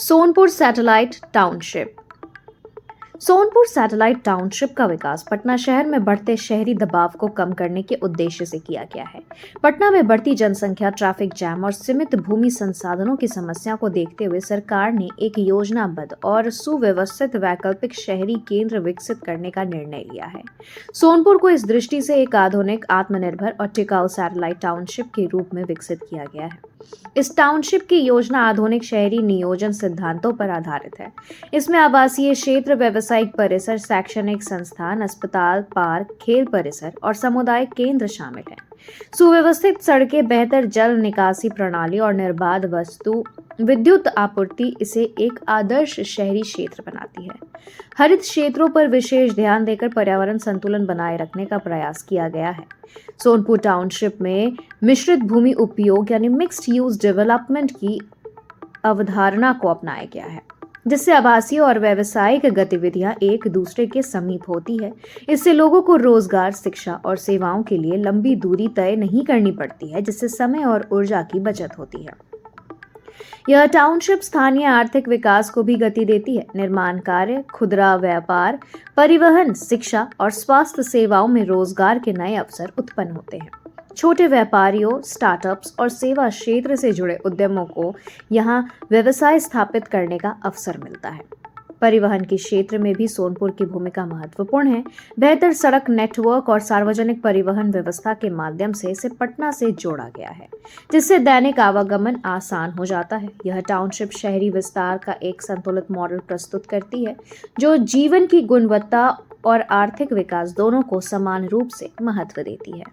Sonpur satellite township. Sonpur satellite township का विकास पटना शहर में बढ़ते शहरी दबाव को कम करने के उद्देश्य से किया गया है। पटना में बढ़ती जनसंख्या, ट्रैफिक जैम और सीमित भूमि संसाधनों की समस्या को देखते हुए सरकार ने एक योजनाबद्ध और सुव्यवस्थित वैकल्पिक शहरी केंद्र विकसित करने का निर्णय लिया है। सोनपुर को इस दृष्टि से एक आधुनिक, आत्मनिर्भर और टिकाऊ सैटेलाइट टाउनशिप के रूप में विकसित किया गया है। इस टाउनशिप की योजना आधुनिक शहरी नियोजन सिद्धांतों पर आधारित है। इसमें आवासीय क्षेत्र, व्यावसायिक परिसर, शैक्षणिक संस्थान, अस्पताल, पार्क, खेल परिसर और सामुदायिक केंद्र शामिल हैं। सुव्यवस्थित सड़कें, बेहतर जल निकासी प्रणाली और निर्बाध विद्युत आपूर्ति इसे एक आदर्श शहरी क्षेत्र बनाती है। हरित क्षेत्रों पर विशेष ध्यान देकर पर्यावरण संतुलन बनाए रखने का प्रयास किया गया है। सोनपुर टाउनशिप में मिश्रित भूमि उपयोग यानी मिक्स्ड यूज डेवलपमेंट की अवधारणा को अपनाया गया है, जिससे आवासीय और व्यावसायिक गतिविधियां एक दूसरे के समीप होती है। इससे लोगों को रोजगार, शिक्षा और सेवाओं के लिए लंबी दूरी तय नहीं करनी पड़ती है, जिससे समय और ऊर्जा की बचत होती है। यह टाउनशिप स्थानीय आर्थिक विकास को भी गति देती है। निर्माण कार्य, खुदरा व्यापार, परिवहन, शिक्षा और स्वास्थ्य सेवाओं में रोजगार के नए अवसर उत्पन्न होते हैं। छोटे व्यापारियों, स्टार्टअप्स और सेवा क्षेत्र से जुड़े उद्यमों को यहां व्यवसाय स्थापित करने का अवसर मिलता है। परिवहन के क्षेत्र में भी सोनपुर की भूमिका महत्वपूर्ण है। बेहतर सड़क नेटवर्क और सार्वजनिक परिवहन व्यवस्था के माध्यम से इसे पटना से जोड़ा गया है, जिससे दैनिक आवागमन आसान हो जाता है। यह टाउनशिप शहरी विस्तार का एक संतुलित मॉडल प्रस्तुत करती है, जो जीवन की गुणवत्ता और आर्थिक विकास दोनों को समान रूप से महत्व देती है।